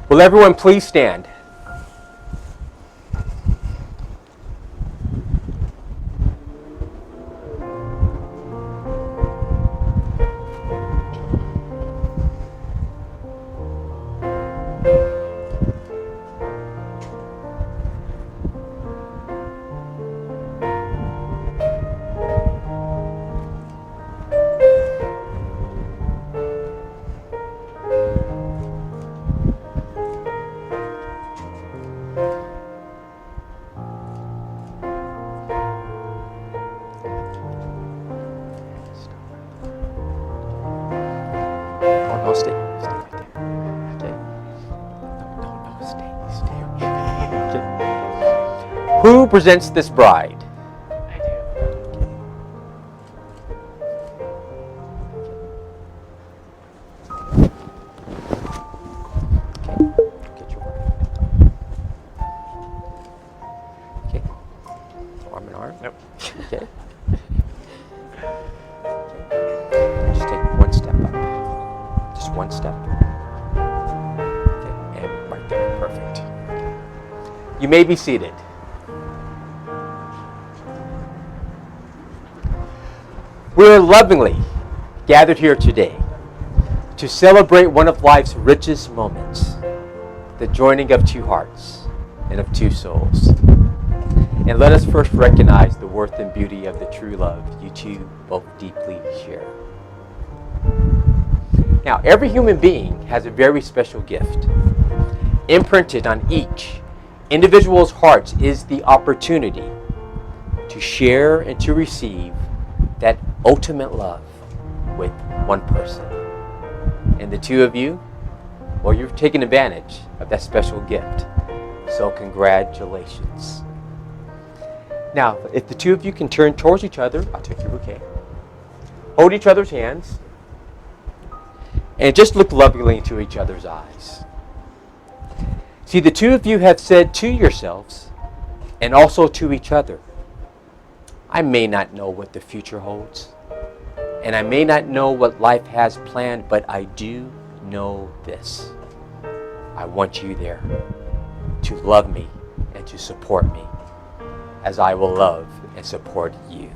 Will everyone please stand? No, stay right there. Okay. No, stay. Okay. Who presents this bride? I do. Get your bride. Okay. Arm in arm. Nope. Okay. Okay. Just take one step up. Just one step. Okay. And right there. Perfect. You may be seated. We're lovingly gathered here today to celebrate one of life's richest moments, the joining of two hearts and of two souls. And let us first recognize the worth and beauty of the true love you two both deeply share. Now, every human being has a very special gift. Imprinted on each individual's hearts is the opportunity to share and to receive that ultimate love with one person. And the two of you, well, you've taken advantage of that special gift. So congratulations. Now, if the two of you can turn towards each other, I'll take your bouquet. Hold each other's hands. And just look lovingly into each other's eyes. See, the two of you have said to yourselves, and also to each other, I may not know what the future holds, and I may not know what life has planned, but I do know this. I want you there to love me and to support me as I will love and support you.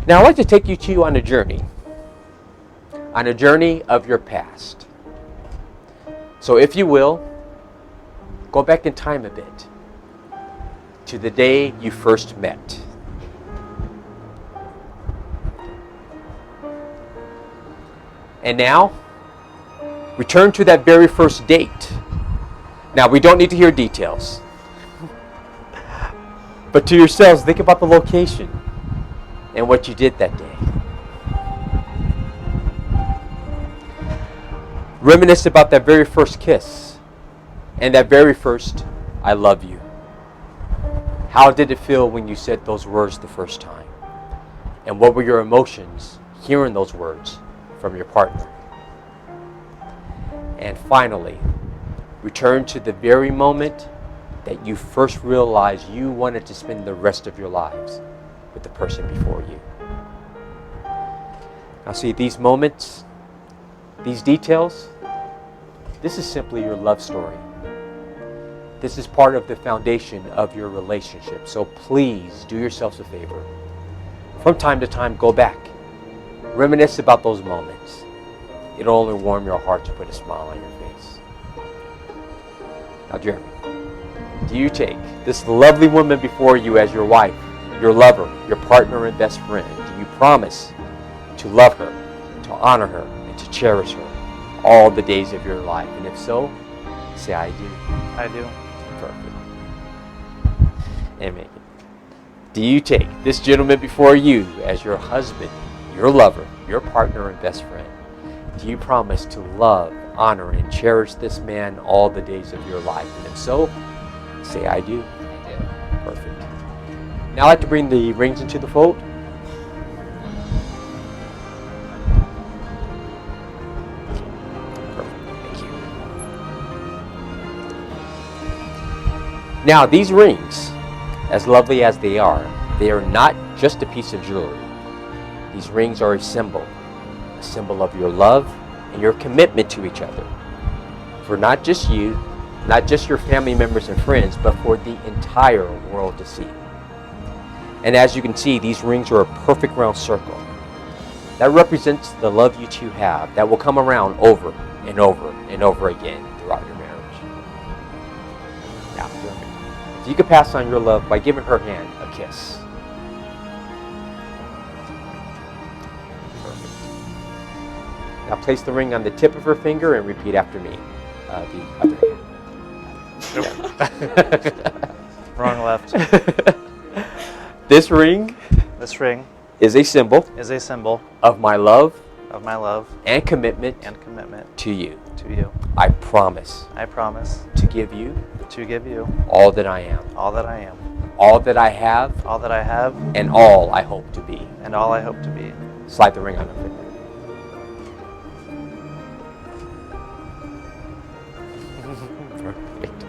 Now, I'd like to take you two on a journey of your past. So if you will, go back in time a bit to the day you first met. And now, return to that very first date. Now, we don't need to hear details. But to yourselves, think about the location and what you did that day. Reminisce about that very first kiss and that very first I love you. How did it feel when you said those words the first time? And what were your emotions hearing those words from your partner? And finally, return to the very moment that you first realized you wanted to spend the rest of your lives with the person before you. Now see, these moments, these details, this is simply your love story. This is part of the foundation of your relationship. So please do yourselves a favor. From time to time, go back. Reminisce about those moments. It'll only warm your heart to put a smile on your face. Now, Jeremy, do you take this lovely woman before you as your wife, your lover, your partner, and best friend? Do you promise to love her, to honor her, and to cherish her all the days of your life? And if so, say I do. I do. Perfect. And Megan, do you take this gentleman before you as your husband, your lover, your partner, and best friend? Do you promise to love, honor, and cherish this man all the days of your life? And if so, say I do. I do. Perfect. Now I'd like to bring the rings into the fold. Perfect. Thank you. Now these rings, as lovely as they are not just a piece of jewelry. These rings are a symbol of your love and your commitment to each other. for not just you, not just your family members and friends, but for the entire world to see. And as you can see, these rings are a perfect round circle. That represents the love you two have that will come around over and over and over again throughout your marriage. Now, if you could pass on your love by giving her hand a kiss. Perfect. Now place the ring on the tip of her finger and repeat after me. The other hand. Wrong left. This ring This ring is a symbol is a symbol of my love of my love and commitment and commitment to you. to you. I promise I promise to give you to give you all that I am, all that I am, all that I have, all that I have, and all I hope to be. and all I hope to be. Slide the ring on her finger. Perfect.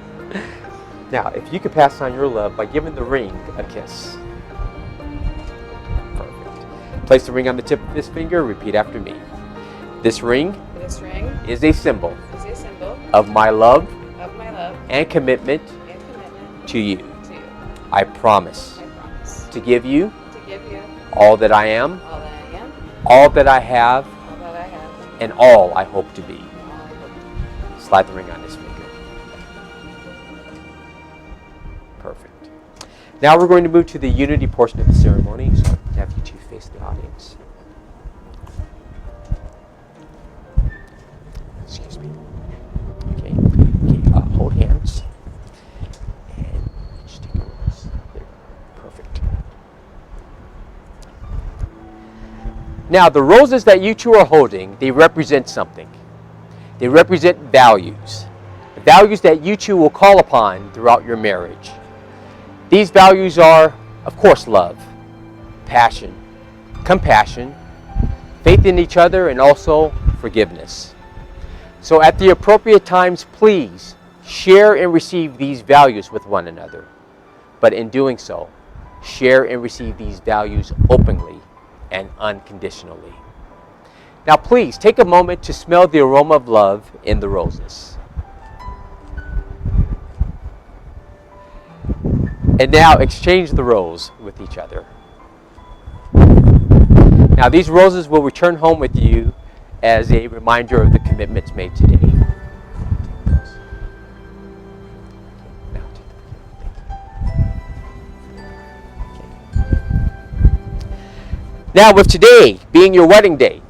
Now, if you could pass on your love by giving the ring a kiss. Perfect. Place the ring on the tip of this finger. Repeat after me. This ring This ring is a symbol is a symbol of my love of my love and commitment and commitment to you. to you. I promise I promise to give you to give you all that I am, all that I am, all that I have, all that I have, and all I hope to be. and all I hope to be. Slide the ring on this finger. Perfect. Now we're going to move to the unity portion of the ceremony. So I'll have you two face the audience. Excuse me. Okay. Hold hands. And just take a rose. There. Perfect. Now the roses that you two are holding, they represent something. They represent values. Values that you two will call upon throughout your marriage. These values are, of course, love, passion, compassion, faith in each other, and also forgiveness. So at the appropriate times, please share and receive these values with one another. But in doing so, share and receive these values openly and unconditionally. Now please take a moment to smell the aroma of love in the roses. And now exchange the rose with each other. Now these roses will return home with you as a reminder of the commitments made today. Now with today being your wedding day,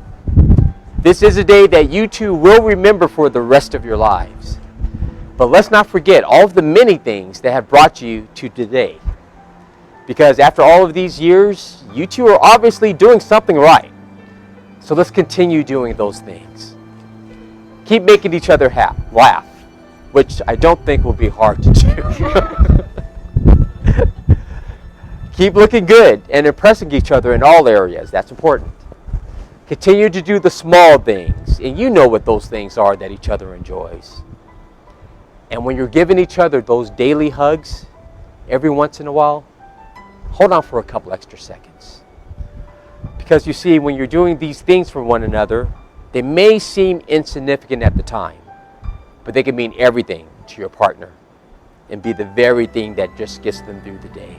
this is a day that you two will remember for the rest of your lives. But let's not forget all of the many things that have brought you to today. Because after all of these years, you two are obviously doing something right. So let's continue doing those things. Keep making each other laugh, which I don't think will be hard to do. Keep looking good and impressing each other in all areas. That's important. Continue to do the small things, and you know what those things are that each other enjoys. And when you're giving each other those daily hugs, every once in a while, hold on for a couple extra seconds. Because you see, when you're doing these things for one another, they may seem insignificant at the time, but they can mean everything to your partner and be the very thing that just gets them through the day.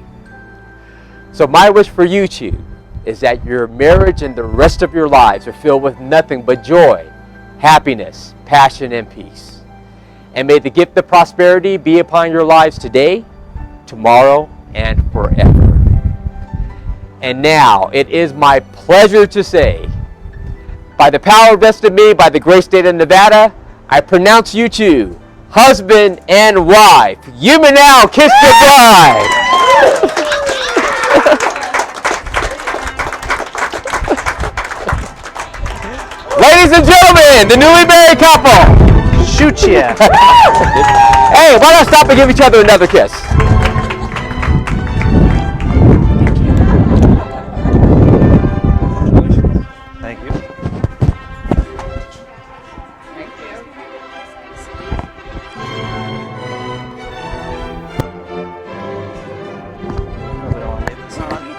So my wish for you two is that your marriage and the rest of your lives are filled with nothing but joy, happiness, passion, and peace. And may the gift of prosperity be upon your lives today, tomorrow, and forever. And now, it is my pleasure to say, by the power vested in me by the great state of Nevada, I pronounce you two husband and wife. You may now kiss your bride. Ladies and gentlemen, the newly married couple. Shoot ya! Hey, why not stop and give each other another kiss? Thank you. Thank you. We don't want to leave this on.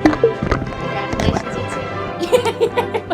Congratulations, you two.